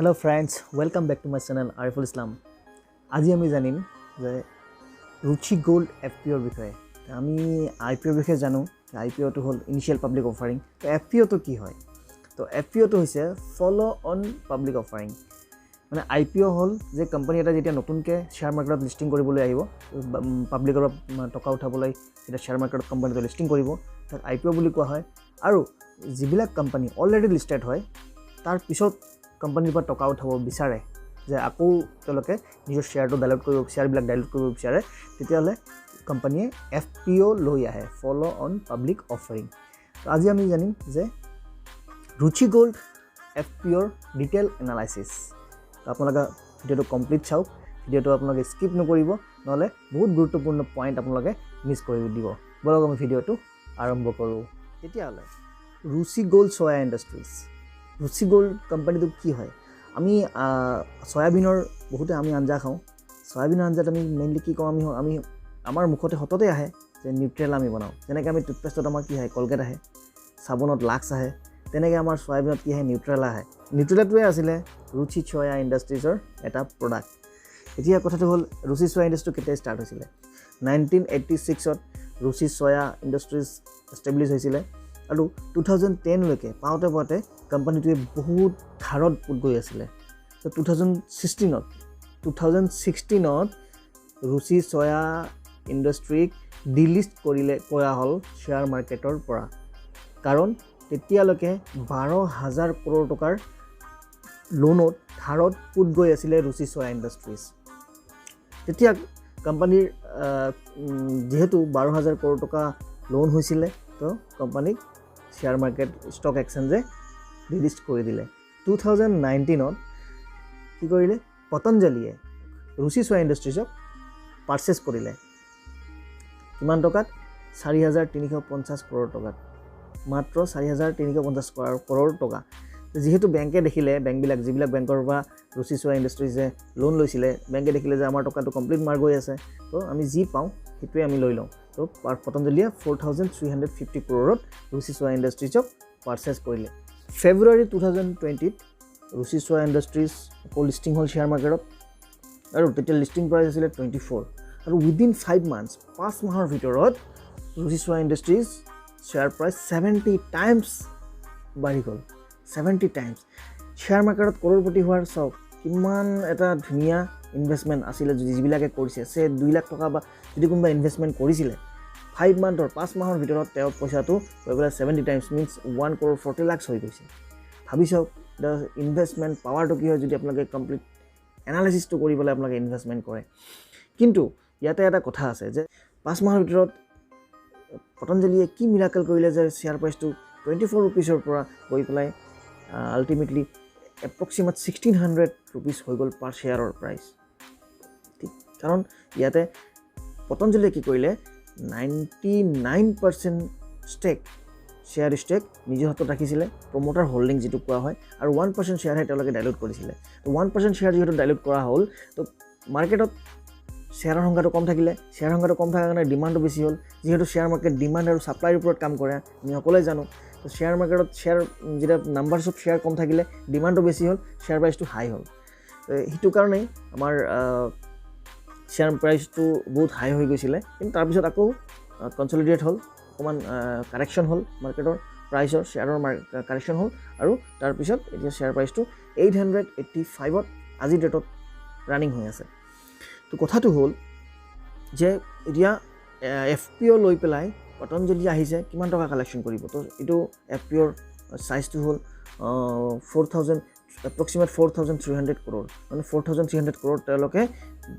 Hello friends, welcome back to my channel Ariful Islam. আজি আমি জানিম যে Ruchi Gold FPO বিষয়ে। আমি IPO বিষয়ে জানো। IPO তো হল ইনিশিয়াল পাবলিক অফারিং। তো FPO তো কি হয়? তো FPO তো হৈছে ফলো অন পাবলিক অফারিং। মানে IPO হল যে কোম্পানি এটা যেতিয়া নতুনকৈ শেয়াৰ মাৰ্কেটত লিষ্টিং কৰিবলৈ আহিব, পাব্লিকৰ টকা উঠাবলৈ যেতিয়া শেয়াৰ মাৰ্কেটত কোম্পানীটো লিষ্টিং কৰিব, তাক IPO বুলি কোৱা হয়। আৰু যিবিলাক কোম্পানী অলৰেডি লিষ্টেড হয় তাৰ পিছত কোম্পানীৰ পৰা টকা উঠাব বিচাৰে যে আকৌ তেওঁলোকে নিজৰ শেয়াৰটো ডাইলুট কৰিব শেয়াৰবিলাক ডাইলুট কৰিব বিচাৰে, তেতিয়াহ'লে কোম্পানীয়ে FPO লৈ আহে, ফলো অন পাব্লিক অফাৰিং। তো আজি আমি জানিম যে Ruchi Gold FPOৰ ডিটেইল এনালাইচিছ। তো আপোনালোকে ভিডিঅ'টো কমপ্লিট চাওক, ভিডিঅ'টো আপোনালোকে স্কিপ নকৰিব, নহ'লে বহুত গুৰুত্বপূৰ্ণ পইণ্ট আপোনালোকে মিছ কৰি দিব। বলক আমি ভিডিঅ'টো আৰম্ভ কৰোঁ। তেতিয়াহ'লে Ruchi Soya Industries Ruchi Gold কোম্পানীটো কি হয়? আমি সয়াবিনৰ বহুতে আমি আঞ্জা খাওঁ। সয়াবিনৰ আঞ্জাত আমি মেইনলি কি কওঁ, আমি আমাৰ মুখতে সততে আহে যে নিউট্ৰেলা আমি বনাওঁ। যেনেকৈ আমি টুথপেষ্টত আমাৰ কি আহে, কলগেট আহে, চাবোনত লাক্স আহে, তেনেকৈ আমাৰ সয়াবিনত কি আহে, নিউট্ৰেলা আহে। নিউট্ৰেলাটোৱে আছিলে Ruchi Soya Industries এটা প্ৰডাক্ট। এতিয়া কথাটো হ'ল Ruchi Soya Industries কেতিয়া ষ্টাৰ্ট হৈছিলে? 1986ত Ruchi Soya Industries এষ্টাব্লিছ হৈছিলে আৰু 2010লৈকে পাওঁতে কোম্পানীটোৱে বহুত ধাৰত পুত গৈ আছিলে। তো 2016ত Ruchi Soya Industries ডিলিষ্ট কৰা হ'ল শ্বেয়াৰ মাৰ্কেটৰ পৰা। কাৰণ তেতিয়ালৈকে 12,000 কৰোৰ টকাৰ লোনত ধাৰত পুত গৈ আছিলে Ruchi Soya Industries। তেতিয়া কোম্পানীৰ যিহেতু 12,000 কৰোৰ টকা লোন হৈছিলে, তো কোম্পানীক শ্বেয়াৰ মাৰ্কেট ষ্টক এক্সচেঞ্জে ডিলিষ্ট কৰি দিলে। 2019ত কি কৰিলে, পতঞ্জলীয়ে Ruchi Soya Industries পাৰ্চেছ কৰিলে। কিমান টকাত? 4,350 কৰোৰ টকাত, মাত্ৰ 4,350 কৰোৰ টকা। যিহেতু বেংকে দেখিলে, যিবিলাক বেংকৰ পৰা Ruchi Soya Industries লোন লৈছিলে, বেংকে দেখিলে যে আমাৰ টকাটো কমপ্লিট মাৰ গৈ আছে, তো আমি যি পাওঁ সেইটোৱে আমি লৈ লওঁ। তো পতঞ্জলীয়ে 4,350 কৰোৰত Ruchi Soya Industries পাৰ্চেছ কৰিলে। ফেব্ৰুৱাৰী 2020ত Ruchi Soya Industries আকৌ লিষ্টিং হ'ল শ্বেয়াৰ মাৰ্কেটত, আৰু তেতিয়া লিষ্টিং প্ৰাইচ আছিলে 24। আৰু উইদিন 5 মান্থছ, 5 মাহৰ ভিতৰত Ruchi Soya Industries share price 70 times বাঢ়ি গ'ল। 70 টাইমছ শ্বেয়াৰ মাৰ্কেটত কৰোৰপতি হোৱাৰ চাওক কিমান এটা ধুনীয়া ইনভেষ্টমেণ্ট আছিলে। যিবিলাকে কৰিছে 2 লাখ টকা বা যদি কোনোবা ইনভেষ্টমেণ্ট কৰিছিলে 5 মাহৰ ভিতৰত তেওঁৰ পইচাটো গৈ পেলাই 70 টাইমছ মিনছ 1 crore 40 lakhs হৈ গৈছে। ভাবি চাওক ইনভেষ্টমেণ্ট পাৱাৰটো কি হয় যদি আপোনালোকে কমপ্লিট এনালাইচিছটো কৰি পেলাই আপোনালোকে ইনভেষ্টমেণ্ট কৰে। কিন্তু ইয়াতে এটা কথা আছে যে 5 মাহৰ ভিতৰত পতঞ্জলীয়ে কি মিৰাকেল কৰিলে যে শ্বেয়াৰ প্ৰাইচটো 24 ৰুপিছৰ পৰা গৈ পেলাই আল্টিমেটলি এপ্ৰক্সিমেট 1,600 ৰুপিছ হৈ গ'ল পাৰ শ্বেয়াৰৰ প্ৰাইচ। ঠিক, কাৰণ ইয়াতে পতঞ্জলীয়ে কি কৰিলে, 99% শ্বেয়াৰ ষ্টেক নিজৰ হাতত ৰাখিছিলে, প্ৰমোটাৰ হোল্ডিং যিটো কোৱা হয়, আৰু 1% শ্বেয়াৰহে তেওঁলোকে ডাইলুট কৰিছিলে। তো 1% শ্বেয়াৰ যিহেতু ডাইলুট কৰা হ'ল, তো মাৰ্কেটত শ্বেয়াৰৰ সংখ্যাটো কম থাকিলে, শ্বেয়াৰ সংখ্যাটো কম থকাৰ কাৰণে ডিমাণ্ডটো বেছি হ'ল। যিহেতু শ্বেয়াৰ মাৰ্কেট ডিমাণ্ড আৰু ছাপ্লাইৰ ওপৰত কাম কৰে, আমি সকলোৱে জানো। তো শ্বেয়াৰ মাৰ্কেটত যেতিয়া নাম্বাৰছ অফ শ্বেয়াৰ কম থাকিলে ডিমাণ্ডটো বেছি হ'ল, শ্বেয়াৰ প্ৰাইচটো হাই হ'ল। সেইটো কাৰণেই আমাৰ শ্বেয়াৰ প্ৰাইচটো বহুত হাই হৈ গৈছিলে। কিন্তু তাৰপিছত আকৌ কনচলিডেট হ'ল, অকণমান কাৰেকশ্যন হ'ল, মাৰ্কেটৰ প্ৰাইচৰ শ্বেয়াৰৰ কাৰেকশ্যন হ'ল, আৰু তাৰপিছত এতিয়া শ্বেয়াৰ প্ৰাইচটো 885ত আজিৰ ডেটত ৰানিং হৈ আছে। তো কথাটো হ'ল যে এতিয়া FPO লৈ পেলাই পতঞ্জলী আহিছে, কিমান টকা কালেকশ্যন কৰিব। তো এইটো FPOৰ চাইজটো হ'ল এপ্ৰক্সিমেট 4,300 কৰোৰ, মানে 4,300 কৰোৰ তেওঁলোকে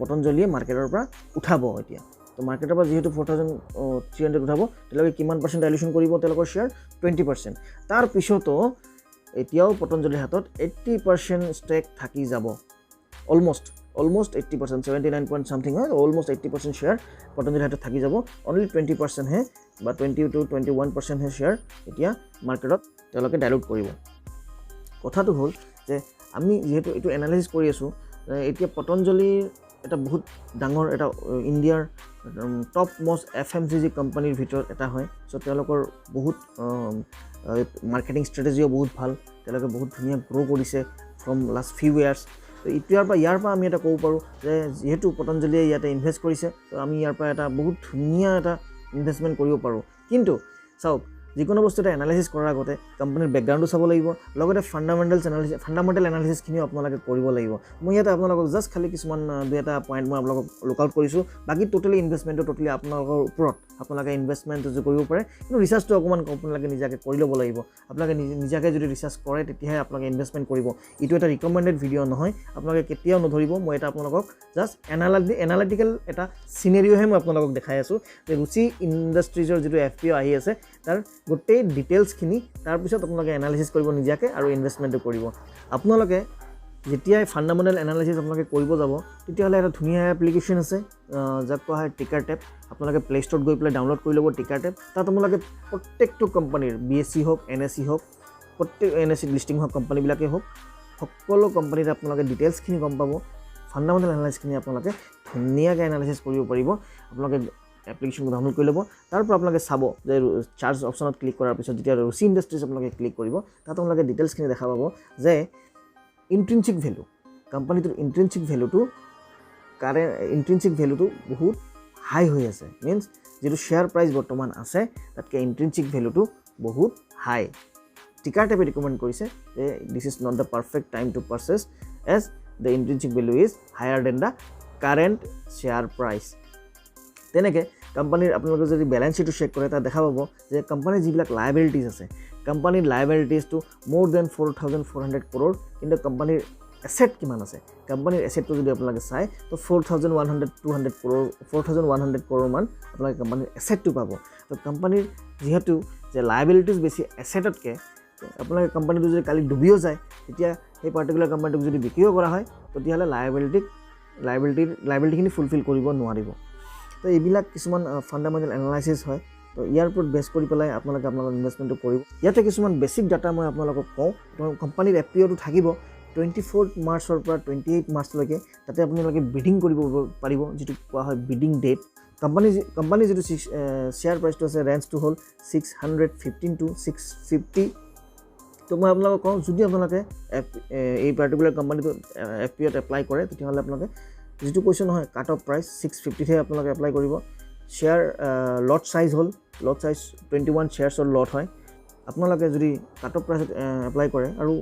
পতঞ্জলীয়ে মাৰ্কেটৰ পৰা উঠাব এতিয়া। তো মাৰ্কেটৰ পৰা যিহেতু 4,300 উঠাব, তেওঁলোকে কিমান পাৰ্চেণ্ট ডাইলুশ্যন কৰিব তেওঁলোকৰ শ্বেয়াৰ? 20%। তাৰপিছতো এতিয়াও পতঞ্জলীৰ হাতত 80% ষ্টেক থাকি যাব। অলমষ্ট 80%, 79 point something হয়, অলমষ্ট 80% শ্বেয়াৰ পতঞ্জলীৰ হাতত থাকি যাব। অনলি 20%হে বা 20 to 21%হে শ্বেয়াৰ এতিয়া মাৰ্কেটত তেওঁলোকে ডাইলুট কৰিব। কথাটো হ'ল যে আমি যিহেতু এইটো এনালাইচিছ কৰি আছোঁ, এতিয়া পতঞ্জলীৰ এটা বহুত ডাঙৰ এটা ইণ্ডিয়াৰ টপ মষ্ট FMCG কোম্পানীৰ ভিতৰত এটা হয়। চ' তেওঁলোকৰ বহুত মাৰ্কেটিং ষ্ট্ৰেটেজিও বহুত ভাল, তেওঁলোকে বহুত ধুনীয়া গ্ৰ' কৰিছে, ফ্ৰম লাষ্ট ফিউ ইয়াৰ্ছ তো ইয়াৰ পৰা আমি এটা ক'ব পাৰোঁ যে যিহেতু পতঞ্জলীয়ে ইয়াতে ইনভেষ্ট কৰিছে তো আমি ইয়াৰ পৰা এটা বহুত ধুনীয়া এটা ইনভেষ্টমেণ্ট কৰিব পাৰোঁ কিন্তু চাওক যিকোনো বস্তু এটা এনালাইচিছ কৰাৰ আগতে কোম্পানীৰ বেকগ্ৰাউণ্ডটো চাব লাগিব লগতে ফাণ্ডামেণ্টেল এনালাইচিছখিনিও আপোনালোকে কৰিব লাগিব মই ইয়াতে আপোনালোকক জাষ্ট খালি কিছুমান দুই এটা পইণ্ট মই আপোনালোকক লুক আউট কৰিছোঁ বাকী টোটেলি ইনভেষ্টমেণ্টটো টোটেলি আপোনালোকৰ ওপৰত আপোনালোকে ইনভেষ্টমেণ্টটো যে কৰিব পাৰে কিন্তু ৰিচাৰ্চটো অকণমান আপোনালোকে নিজাকৈ কৰি ল'ব লাগিব আপোনালোকে নিজাকৈ যদি ৰিচাৰ্চ কৰে তেতিয়াহে আপোনালোকে ইনভেষ্টমেণ্ট কৰিব এইটো এটা ৰিকমেণ্ডেড ভিডিঅ' নহয় আপোনালোকে কেতিয়াও নধৰিব মই এটা আপোনালোকক জাষ্ট এনালিটিকেল এটা চিনেৰিঅ'হে মই আপোনালোকক দেখাই আছোঁ যে ৰুচি ইণ্ডাষ্ট্ৰিজৰ যিটো FPO আহি আছে তাৰ গোটেই ডিটেইলছখিনি তাৰপিছত আপোনালোকে এনালাইচিছ কৰিব নিজাকৈ আৰু ইনভেষ্টমেণ্টটো কৰিব আপোনালোকে যেতিয়াই ফাণ্ডামেণ্টেল এনালাইচিছ আপোনালোকে কৰিব যাব তেতিয়াহ'লে এটা ধুনীয়া এপ্লিকেশ্যন আছে যাক কোৱা হয় টিকাৰ টেপ আপোনালোকে প্লে ষ্ট'ৰত গৈ পেলাই ডাউনলোড কৰি ল'ব টিকাৰ টেপ তাত আপোনালোকে প্ৰত্যেকটো কোম্পানীৰ BSE হওক NSE হওক প্ৰত্যেক NSE লিষ্টিং হওক কোম্পানীবিলাকেই হওক সকলো কোম্পানীত আপোনালোকে ডিটেইলছখিনি গম পাব ফাণ্ডামেণ্টেল এনালাইচিছখিনি আপোনালোকে ধুনীয়াকৈ এনালাইচিছ কৰিব পাৰিব আপোনালোকে এপ্লিকেশ্যনটো ডাউনলোড কৰি ল'ব তাৰ পৰা আপোনালোকে চাব যে চাৰ্জ অপশ্যনত ক্লিক কৰাৰ পিছত যেতিয়া ৰুচি ইণ্ডাষ্ট্ৰিজ আপোনালোকে ক্লিক কৰিব তাত আপোনালোকে ডিটেইলছখিনি দেখা পাব যে ইণ্ট্ৰিনচিক ভেলু কোম্পানীটোৰ ইণ্ট্ৰিনচিক ভেলুটো বহুত হাই হৈ আছে মিনছ যিটো শ্বেয়াৰ প্ৰাইচ বৰ্তমান আছে তাতকৈ ইণ্ট্ৰিনচিক ভেলুটো বহুত হাই টিকাৰ টেপে ৰিকমেণ্ড কৰিছে যে this is not the perfect time to purchase as the intrinsic value is higher than the current share price তেনেকৈ কোম্পানীৰ আপোনালোকে যদি বেলেঞ্চ শ্বীটটো চেক কৰে তাত দেখা পাব যে কোম্পানীৰ যিবিলাক লায়াবিলিটিজ আছে কোম্পানীৰ লায়াবিলিটিজটো মোৰ দেন 4,400 crore কিন্তু কোম্পানীৰ এছেট কিমান আছে কোম্পানীৰ এছেটটো যদি আপোনালোকে চায় তো 4,100 crore মান আপোনালোকে কোম্পানীৰ এছেটটো পাব তো কোম্পানীৰ যিহেতু যে লায়াবিলিটিজ বেছি এছেটতকৈ আপোনালোকে কোম্পানীটো যদি কালি ডুবিও যায় তেতিয়া সেই পাৰ্টিকুলাৰ কোম্পানীটোক যদি বিক্ৰীও কৰা হয় তেতিয়াহ'লে লায়াবিলিটিখিনি ফুলফিল কৰিব নোৱাৰিব তো এইবিলাক কিছুমান ফাণ্ডামেণ্টেল এনালাইচিছ হয় তো ইয়াৰ ওপৰত বেছ কৰি পেলাই আপোনালোকে আপোনালোকৰ ইনভেষ্টমেণ্টটো কৰিব ইয়াতে কিছুমান বেছিক ডাটা মই আপোনালোকক কওঁ কোম্পানীৰ FPOটো থাকিব 24 মাৰ্চৰ পৰা 28 মাৰ্চলৈকে তাতে আপোনালোকে বিডিং কৰিব পাৰিব যিটো কোৱা হয় বিডিং ডেট কোম্পানী যিটো শ্বেয়াৰ প্ৰাইচটো আছে ৰেঞ্জটো হ'ল 615 to 650 তো মই আপোনালোকক কওঁ যদি আপোনালোকে এই পাৰ্টিকুলাৰ কোম্পানীটো FPOত এপ্লাই কৰে তেতিয়াহ'লে আপোনালোকে যিটো কৈছোঁ নহয় কাট অফ প্ৰাইচ 650হে আপোনালোকে এপ্লাই কৰিব শ্বেয়াৰ লট চাইজ 21 শ্বেয়াৰ্ছৰ লট হয় আপোনালোকে যদি কাট অফ প্ৰাইচত এপ্লাই কৰে আৰু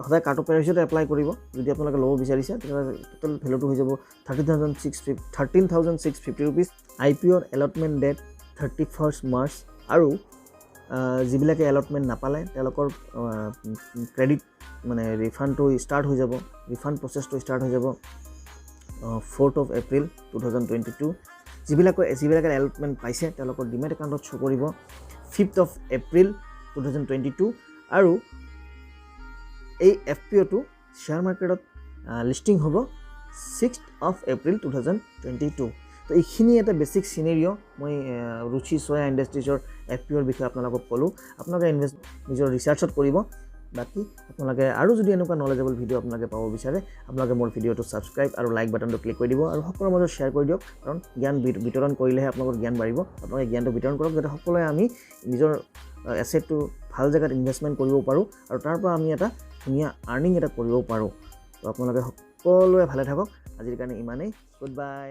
সদায় কাট অফ প্ৰাইচতে এপ্লাই কৰিব যদি আপোনালোকে ল'ব বিচাৰিছে তেতিয়াহ'লে টোটেল ভেলুটো হৈ যাব 13,650 rupees IPOৰ এলটমেণ্ট ডেট 31st মাৰ্চ আৰু যিবিলাকে এলটমেণ্ট নাপালে তেওঁলোকৰ ক্ৰেডিট মানে ৰিফাণ্ডটো ষ্টাৰ্ট হৈ যাব ৰিফাণ্ড প্ৰচেছটো ষ্টাৰ্ট হৈ যাব 4th of April 2022 যিবিলাকে এলটমেণ্ট পাইছে তেওঁলোকৰ ডিমেট একাউণ্টত শ্ব' কৰিব 5th of April 2022 আৰু এই FPOটো শ্বেয়াৰ মাৰ্কেটত লিষ্টিং হ'ব 6th of April 2022 তো এইখিনি এটা বেছিক চিনেৰিঅ' মই ৰুচি ছয়া ইণ্ডাষ্ট্ৰিজৰ FPOৰ বিষয়ে আপোনালোকক ক'লোঁ আপোনালোকে নিজৰ ৰিচাৰ্চত কৰিব বাকি আপোনালোকে আৰু যদি এনেকুৱা নলেজেবল ভিডিঅ' আপোনালোকে পাব বিচাৰে আপোনালোকে মোৰ ভিডিঅ'টো ছাবস্ক্ৰাইব আৰু লাইক বাটনটো ক্লিক কৰি দিব আৰু সকলোৰে মাজত শ্বেয়াৰ কৰি দিয়ক কাৰণ জ্ঞান বিতৰণ কৰিলেহে আপোনালোকৰ জ্ঞান বাঢ়িব আপোনালোকে জ্ঞানটো বিতৰণ কৰক যাতে সকলোৱে আমি নিজৰ এছেটটো ভাল জেগাত ইনভেষ্টমেণ্ট কৰিব পাৰোঁ আৰু তাৰ পৰা আমি এটা ধুনীয়া আৰ্নিং এটা কৰিব পাৰোঁ তো আপোনালোকে সকলোৱে ভালে থাকক আজিৰ কাৰণে ইমানেই গুড বাই